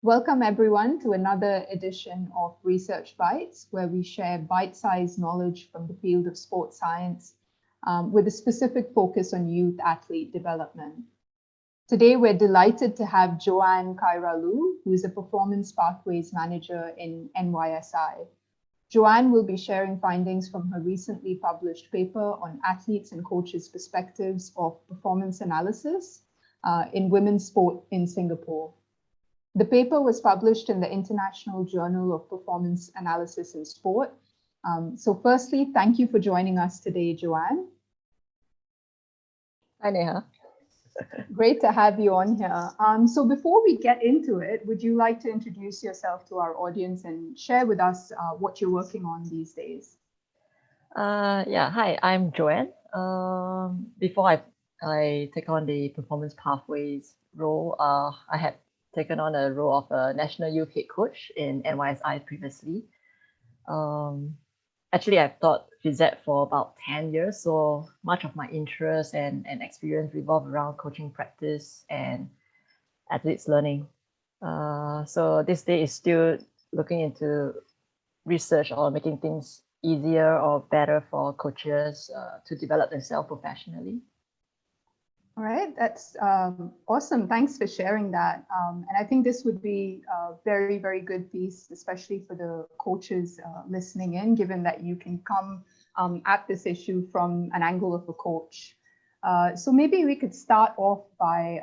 Welcome everyone to another edition of Research Bytes, where we share bite-sized knowledge from the field of sports science with a specific focus on youth athlete development. Today, we're delighted to have Joanne Kyra Loo, who is a Performance Pathways Manager in NYSI. Joanne will be sharing findings from her recently published paper on athletes and coaches' perspectives of performance analysis in women's sport in Singapore. The paper was published in the International Journal of Performance Analysis in Sport. So firstly, thank you for joining us today, Joanne. Hi, Neha. Great to have you on here. So before we get into it, would you like to introduce yourself to our audience and share with us what you're working on these days? Hi, I'm Joanne. Before I take on the Performance Pathways role, I had taken on a role of a national youth head coach in NYSI previously. Actually, I've taught phys ed for about 10 years, so much of my interest and experience revolve around coaching practice and athletes learning. So this day is still looking into research or making things easier or better for coaches to develop themselves professionally. All right, that's awesome. Thanks for sharing that. And I think this would be a very, very good piece, especially for the coaches listening in, given that you can come at this issue from an angle of a coach. So maybe we could start off by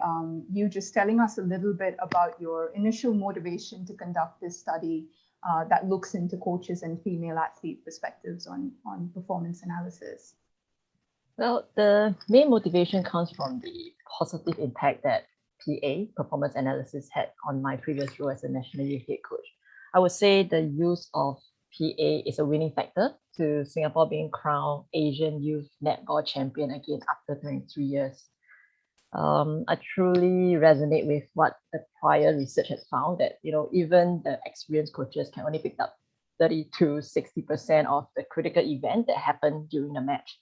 you just telling us a little bit about your initial motivation to conduct this study that looks into coaches and female athlete perspectives on performance analysis. Well, the main motivation comes from the positive impact that PA, performance analysis, had on my previous role as a national youth head coach. I would say the use of PA is a winning factor to Singapore being crowned Asian Youth Netball Champion again after 23 years. I truly resonate with what the prior research had found, that even the experienced coaches can only pick up 30 to 60% of the critical event that happened during the match.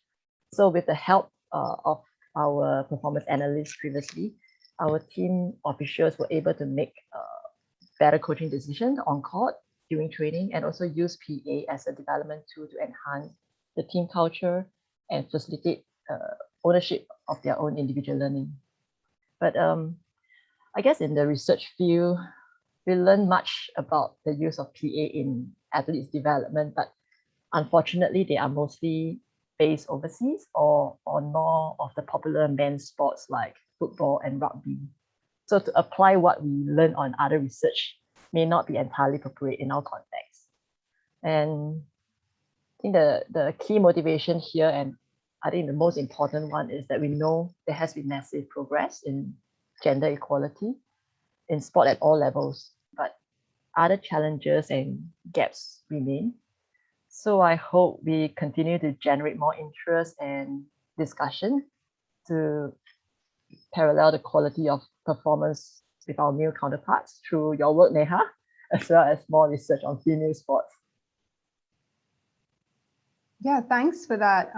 So with the help of our performance analysts previously, our team officials were able to make better coaching decisions on court during training, and also use PA as a development tool to enhance the team culture and facilitate ownership of their own individual learning. But I guess in the research field, we learn much about the use of PA in athletes' development, but unfortunately, they are mostly based overseas or more of the popular men's sports like football and rugby. So to apply what we learn on other research may not be entirely appropriate in our context. And I think the key motivation here, and I think the most important one, is that we know there has been massive progress in gender equality in sport at all levels, but other challenges and gaps remain. So I hope we continue to generate more interest and discussion to parallel the quality of performance with our male counterparts through your work, Neha, as well as more research on female sports. Yeah, thanks for that,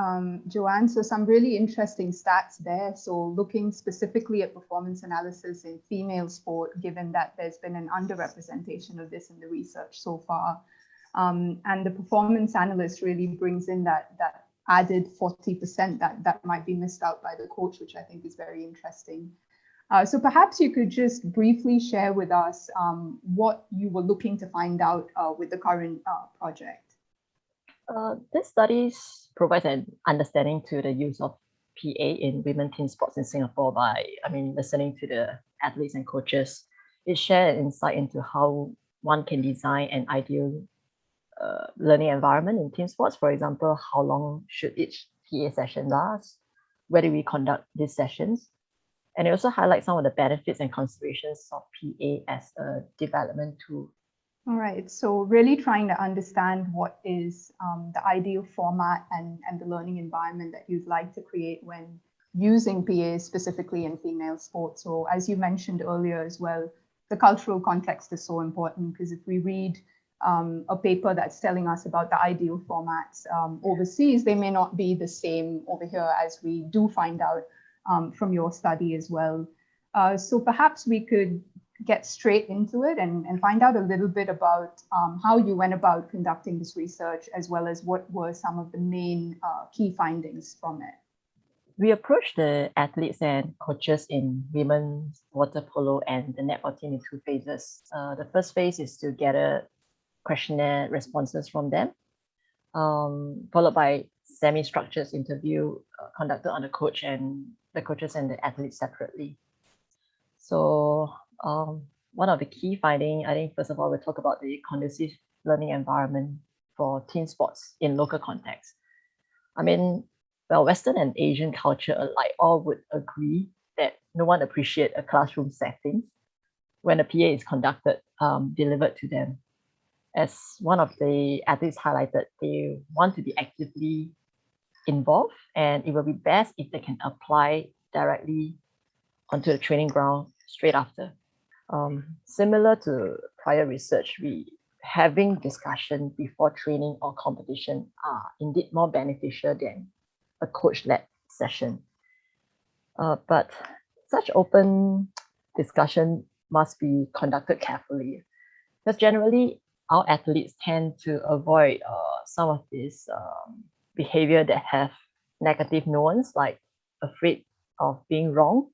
Joanne. So some really interesting stats there. So looking specifically at performance analysis in female sport, given that there's been an underrepresentation of this in the research so far. And the performance analyst really brings in that added 40% that might be missed out by the coach, which I think is very interesting. So perhaps you could just briefly share with us what you were looking to find out with the current project. This study provides an understanding to the use of PA in women team sports in Singapore by, listening to the athletes and coaches. It shares an insight into how one can design an ideal learning environment in team sports. For example, how long should each PA session last? Where do we conduct these sessions? And it also highlights some of the benefits and considerations of PA as a development tool. All right, so really trying to understand what is the ideal format and the learning environment that you'd like to create when using PA specifically in female sports. So as you mentioned earlier as well, the cultural context is so important, because if we read a paper that's telling us about the ideal formats overseas, they may not be the same over here, as we do find out from your study as well. So perhaps we could get straight into it and find out a little bit about how you went about conducting this research, as well as what were some of the main key findings from it. We approached the athletes and coaches in women's water polo and the netball team in 2 phases. The first phase is to gather questionnaire responses from them, followed by semi-structured interview conducted on the coaches and the athletes separately. So one of the key findings, I think, first of all, we'll talk about the conducive learning environment for team sports in local context. I mean, well, Western and Asian culture alike all would agree that no one appreciates a classroom setting when a PA is conducted, delivered to them. As one of the athletes highlighted, they want to be actively involved, and it will be best if they can apply directly onto the training ground straight after. Similar to prior research, having discussion before training or competition are indeed more beneficial than a coach-led session. But such open discussion must be conducted carefully, because generally our athletes tend to avoid some of this behavior that have negative nuance, like afraid of being wrong,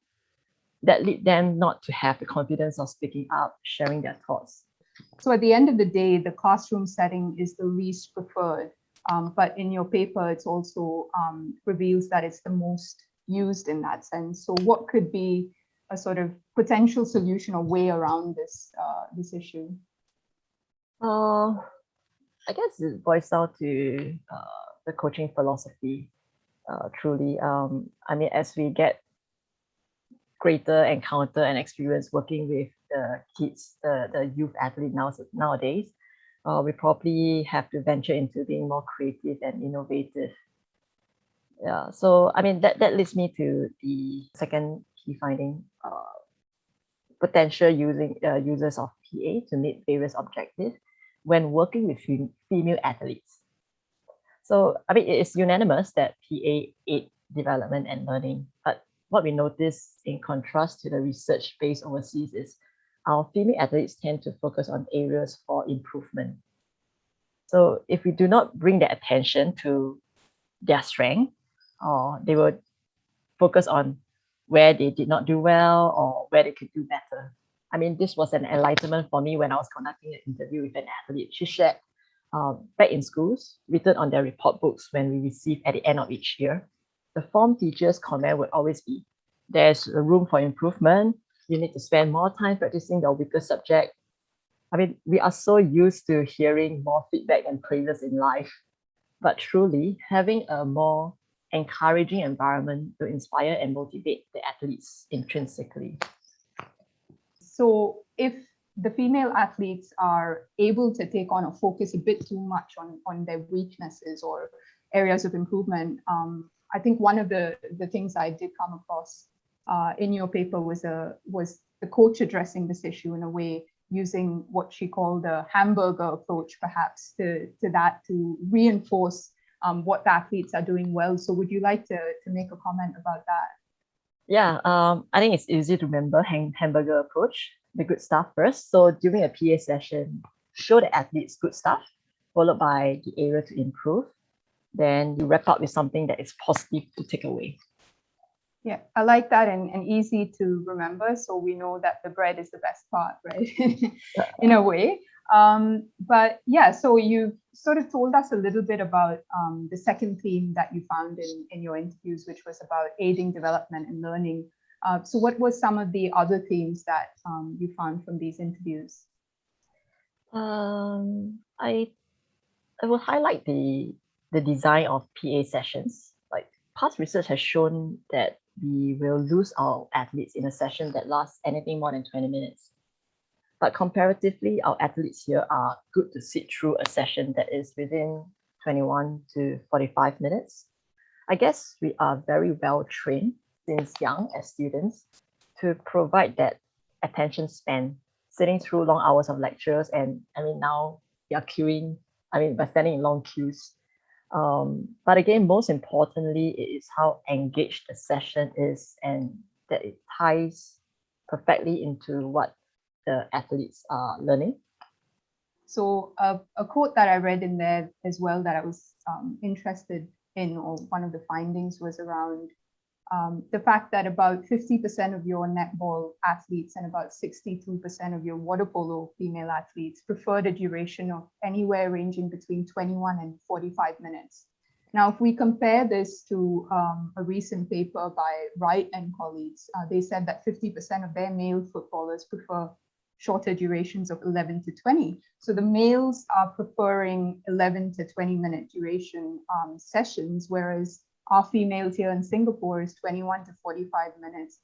that lead them not to have the confidence of speaking up, sharing their thoughts. So at the end of the day, the classroom setting is the least preferred, but in your paper, it's also reveals that it's the most used in that sense. So what could be a sort of potential solution or way around this issue? I guess it boils down to the coaching philosophy, truly. I mean, as we get greater encounter and experience working with the kids, the youth athlete nowadays, we probably have to venture into being more creative and innovative. Yeah, so I mean that leads me to the second key finding: potential users of PA to meet various objectives when working with female athletes. So I mean, it is unanimous that PA aid development and learning, but what we notice in contrast to the research based overseas is our female athletes tend to focus on areas for improvement. So if we do not bring their attention to their strength, or they will focus on where they did not do well or where they could do better. I mean, this was an enlightenment for me when I was conducting an interview with an athlete. She shared back in schools, written on their report books when we receive at the end of each year, the form teacher's comment would always be, there's a room for improvement. You need to spend more time practicing your weaker subject. I mean, we are so used to hearing more feedback and praises in life, but truly having a more encouraging environment to inspire and motivate the athletes intrinsically. So if the female athletes are able to take on or focus a bit too much on their weaknesses or areas of improvement, I think one of the things I did come across in your paper was the coach addressing this issue in a way, using what she called the hamburger approach, perhaps to reinforce what the athletes are doing well. So would you like to make a comment about that? Yeah, I think it's easy to remember hamburger approach, the good stuff first. So during a PA session, show the athletes good stuff, followed by the area to improve. Then you wrap up with something that is positive to take away. Yeah, I like that, and easy to remember. So we know that the bread is the best part, right? In a way. But yeah, so you sort of told us a little bit about the second theme that you found in your interviews, which was about aiding development and learning. So what were some of the other themes that you found from these interviews? I will highlight the design of PA sessions. Like past research has shown that we will lose our athletes in a session that lasts anything more than 20 minutes. But comparatively, our athletes here are good to sit through a session that is within 21 to 45 minutes. I guess we are very well trained since young as students to provide that attention span, sitting through long hours of lectures. And I mean, now we are queuing, we're standing in long queues. But again, most importantly, it is how engaged the session is and that it ties perfectly into what the athletes are learning. So a quote that I read in there as well that I was interested in, or one of the findings, was around the fact that about 50% of your netball athletes and about 62% of your water polo female athletes preferred a duration of anywhere ranging between 21 and 45 minutes. Now, if we compare this to a recent paper by Wright and colleagues, they said that 50% of their male footballers prefer shorter durations of 11 to 20. So the males are preferring 11 to 20-minute duration sessions, whereas our females here in Singapore is 21 to 45 minutes.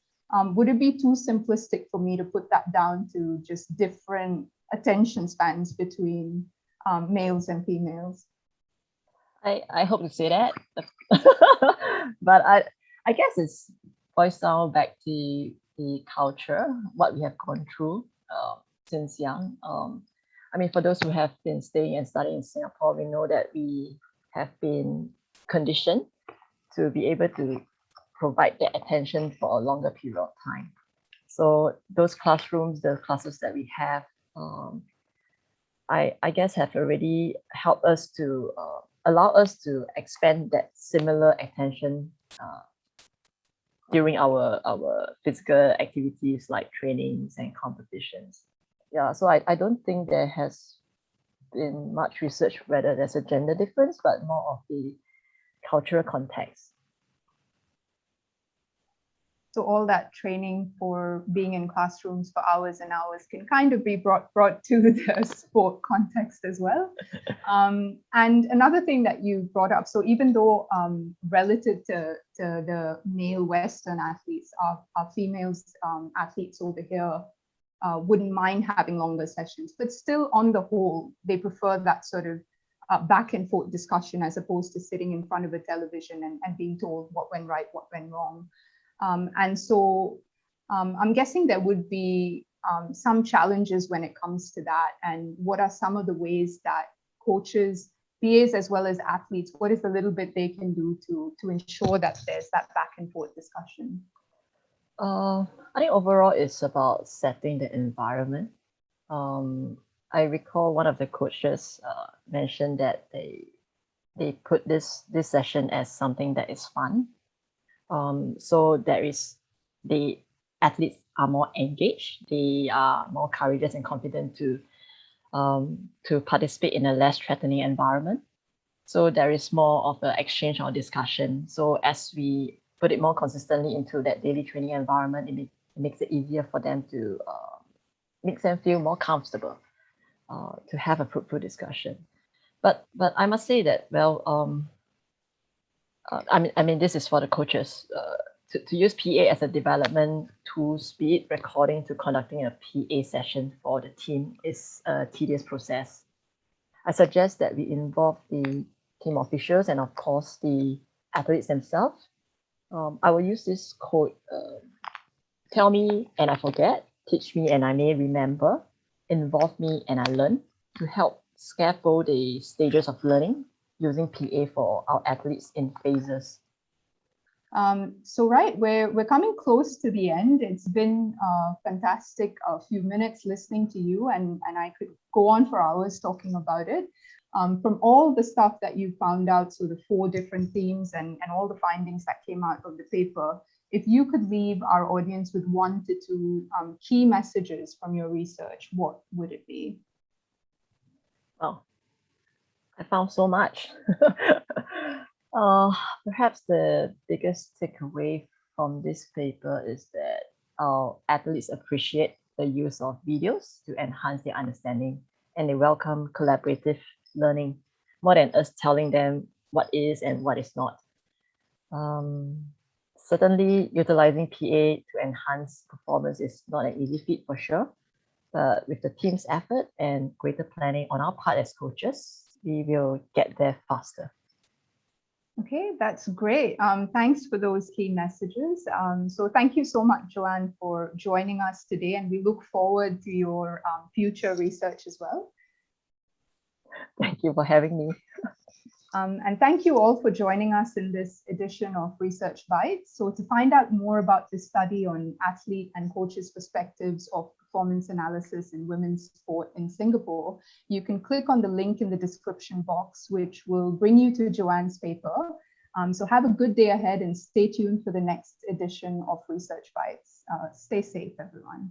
Would it be too simplistic for me to put that down to just different attention spans between males and females? I hope to say that, but I guess it's boils down back to the culture, what we have gone through since young. I mean, for those who have been staying and studying in Singapore, we know that we have been conditioned to be able to provide that attention for a longer period of time. So those classrooms, the classes that we have, I guess have already helped us to allow us to expand that similar attention during our physical activities like trainings and competitions. Yeah, so I don't think there has been much research whether there's a gender difference, but more of the cultural context. So all that training for being in classrooms for hours and hours can kind of be brought to the sport context as well. And another thing that you brought up, so even though relative to the male Western athletes, our females athletes over here wouldn't mind having longer sessions, but still on the whole, they prefer that sort of back and forth discussion as opposed to sitting in front of a television and being told what went right, what went wrong. And so I'm guessing there would be some challenges when it comes to that. And what are some of the ways that coaches, PAs, as well as athletes, what is the little bit they can do to ensure that there's that back and forth discussion? I think overall it's about setting the environment. I recall one of the coaches mentioned that they put this session as something that is fun. So the athletes are more engaged, they are more courageous and confident to participate in a less threatening environment. So there is more of an exchange or discussion. So as we put it more consistently into that daily training environment, it makes it easier for them to makes them feel more comfortable to have a fruitful discussion. But I must say that, well, I mean, this is for the coaches to use PA as a development tool, be it recording to conducting a PA session for the team is a tedious process. I suggest that we involve the team officials and of course the athletes themselves. I will use this quote, tell me and I forget, teach me and I may remember, involve me and I learn, to help scaffold the stages of learning using PA for our athletes in phases. So right, we're coming close to the end. It's been fantastic a few minutes listening to you, and I could go on for hours talking about it. From all the stuff that you found out, so the 4 different themes and all the findings that came out of the paper, if you could leave our audience with 1 to 2 key messages from your research, what would it be? Well, I found so much. Perhaps the biggest takeaway from this paper is that our athletes appreciate the use of videos to enhance their understanding, and they welcome collaborative learning more than us telling them what is and what is not. Certainly, utilizing PA to enhance performance is not an easy feat for sure, but with the team's effort and greater planning on our part as coaches, we will get there faster. Okay, that's great. Thanks for those key messages. So thank you so much, Joanne, for joining us today, and we look forward to your future research as well. Thank you for having me. And thank you all for joining us in this edition of Research Bytes. So to find out more about the study on athlete and coaches' perspectives of performance analysis in women's sport in Singapore, you can click on the link in the description box, which will bring you to Joanne's paper. So have a good day ahead and stay tuned for the next edition of Research Bytes. Stay safe, everyone.